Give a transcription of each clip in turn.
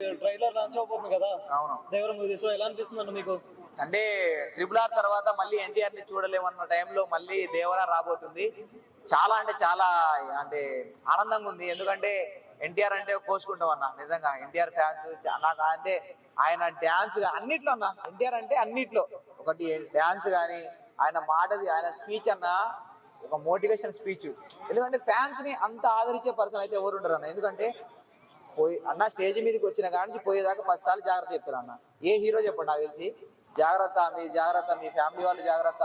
Trailer launch అవబోతుంది కదా. అవును. దేవర మూవీ. సో ఎలా అనిపిస్తుంది మీకు? అంటే RRR తర్వాత మళ్ళీ ఎన్టీఆర్ ని చూడలేమన్న టైంలో మళ్ళీ దేవరా రాబోతుంది. చాలా అంటే చాలా అంటే ఆనందంగా ఉంది. ఎందుకంటే ఎన్టీఆర్ అంటే కోసుకుంటాం అన్న. నిజంగా ఎన్టీఆర్ ఫ్యాన్స్ నాకు అంటే ఆయన డ్యాన్స్ అన్నిట్లో అన్న. ఎన్టీఆర్ అంటే అన్నిట్లో ఒకటి డ్యాన్స్ కానీ ఆయన మాటది ఆయన స్పీచ్ అన్న ఒక మోటివేషన్ స్పీచ్. ఎందుకంటే ఫ్యాన్స్ ని అంత ఆదరించే పర్సన్ అయితే ఎవరు ఉండరు అన్న. ఎందుకంటే అన్న స్టేజ్ మీదకి వచ్చిన కాడి నుంచి పోయేదాకా 10 సార్లు జాగ్రత్త చెప్తారు అన్న. ఏ హీరో చెప్పండి నాకు తెలిసి. జాగ్రత్త, మీ జాగ్రత్త, మీ ఫ్యామిలీ వాళ్ళు జాగ్రత్త,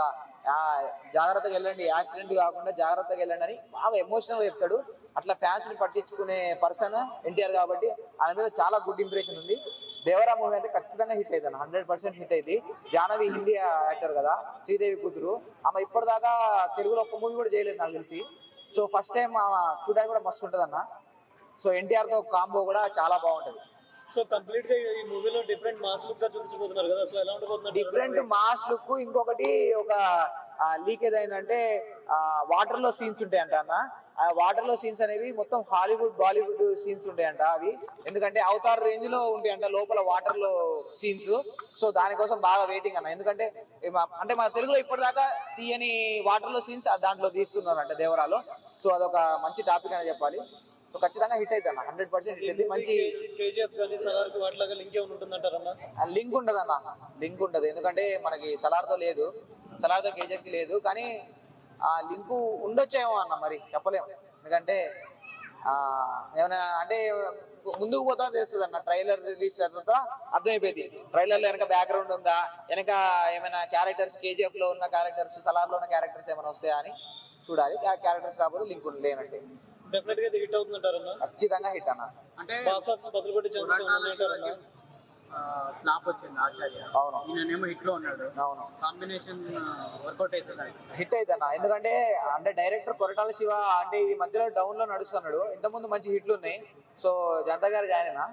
జాగ్రత్తగా వెళ్ళండి, యాక్సిడెంట్ కాకుండా జాగ్రత్తగా వెళ్ళండి అని బాగా ఎమోషనల్గా చెప్తాడు. అట్లా ఫ్యాన్స్ ని పట్టించుకునే పర్సన్ ఎన్టీఆర్ కాబట్టి ఆయన మీద చాలా గుడ్ ఇంప్రెషన్ ఉంది. దేవరా మూవీ అయితే ఖచ్చితంగా హిట్ అవుతుంది, 100% హిట్ అయింది. జాహ్నవి హిందీ యాక్టర్ కదా, శ్రీదేవి కూతురు. ఆమె ఇప్పటిదాకా తెలుగులో ఒక్క మూవీ కూడా చేయలేదు నాకు తెలిసి. సో ఫస్ట్ టైం చూడడానికి కూడా మస్తు ఉంటుంది అన్న. సో ఎన్టీఆర్ తో కాంబో కూడా చాలా బాగుంటది. సో కంప్లీట్ గా ఈ మూవీలో డిఫరెంట్ మాస్ లుక్ గా చూపించబోతున్నారు కదా. సో ఎలా ఉండబోతుంది? Different mass look. ఇంకొకటి ఒక లీక్ ఏదైందంటే వాటర్ లో సీన్స్ ఉంటాయంట అన్న. ఆ వాటర్ లో సీన్స్ అనేవి మొత్తం హాలీవుడ్ బాలీవుడ్ సీన్స్ ఉంటాయంట అవి. ఎందుకంటే అవతార్ రేంజ్ లో ఉంటాయంట లోపల వాటర్ లో సీన్స్. సో దానికోసం బాగా వెయిటింగ్ అన్న. ఎందుకంటే అంటే మన తెలుగులో ఇప్పటిదాకా తీయని వాటర్ లో సీన్స్ దాంట్లో తీస్తున్నారంట దేవరాలో. సో అదొక మంచి టాపిక్ అని చెప్పాలి. సో ఖచ్చితంగా హిట్ అవుతుంది అన్న, 100% హిట్ అవుతుంది. మంచి కేజీఎఫ్ కానీ సలార్ కి వాటిలాగా లింక్ ఏమైనా ఉంటుందంటారన్న? లింక్ ఉండదు అన్న, లింక్ ఉండదు. ఎందుకంటే మనకి సలార్తో లేదు, సలార్తో కేజీఎఫ్ కి లేదు. కానీ ఆ లింకు ఉండొచ్చేమో అన్న, మరి చెప్పలేము. ఎందుకంటే ఏమైనా అంటే ముందుకు పోతా తెలుస్తుంది అన్న. ట్రైలర్ రిలీజ్ చేస్తా అర్థమైపోయింది. ట్రైలర్ లో వెనక బ్యాక్గ్రౌండ్ ఉందా, వెనక ఏమైనా క్యారెక్టర్స్ కేజీఎఫ్ లో ఉన్న క్యారెక్టర్స్ సలార్ లో ఉన్న క్యారెక్టర్స్ ఏమైనా వస్తాయా అని చూడాలి. ఆ క్యారెక్టర్స్ రాబోదు లింక్ లేనంటే డెఫినెట్ గా హిట్ అవుతుందంటారన్న. ఖచ్చితంగా హిట్ అన్న. అంటే బాక్స్ ఆఫీస్ బదులు కొట్టే ఛాన్సెస్ ఉన్నాయంటారన్న. ఫ్లాప్ వచ్చింది ఆచార్య. అవును. ఈయనేమో హిట్ లో ఉన్నాడు. అవును. కాంబినేషన్ వర్కౌట్ అవుతుంది, హిట్ అవుతుందన్న. ఎందుకంటే అంటే డైరెక్టర్ కొరటాల శివ అంటే ఈ మధ్యలో డౌన్ లో నడుస్తున్నాడు. ఇంతకుముందు మంచి హిట్లు ఉన్నాయి. సో జనతా గ్యారేజ్ ఆయన.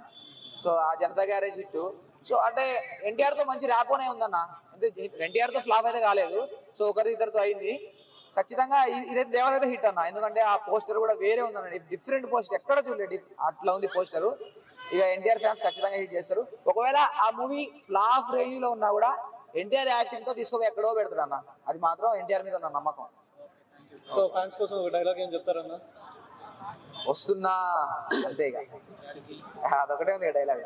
సో ఆ జనతా గ్యారేజ్ హిట్. సో అంటే ఎన్టీఆర్ తో మంచి ర్యాపోనే ఉందన్న. అంటే ఎన్టీఆర్ తో ఫ్లాప్ అయితే కాలేదు. సో ఒకరిద్దరితో అయింది. ఖచ్చితంగా ఇదైతే దేవరైతే హిట్ అన్న. ఎందుకంటే ఆ పోస్టర్ కూడా వేరే ఉందన్న, డిఫరెంట్ పోస్టర్, ఎక్కడ చూడలేదు అట్లా ఉంది పోస్టర్. ఇక ఎన్టీఆర్ ఫ్యాన్స్ ఖచ్చితంగా హిట్ చేస్తారు. ఒకవేళ ఆ మూవీ ఫ్లాప్ రేంజ్ లో ఉన్నా కూడా ఎన్టీఆర్ యాక్టింగ్ తో తీసుకొని ఎక్కడో పెడతారు అన్న. అది మాత్రం ఎన్టీఆర్ మీద ఉన్న నమ్మకం. సో ఫ్యాన్స్ కోసం ఒక డైలాగ్ ఏం చెప్తారన్న? వస్తున్నా అంతే, ఇక అదొకటే ఉంది డైలాగ్.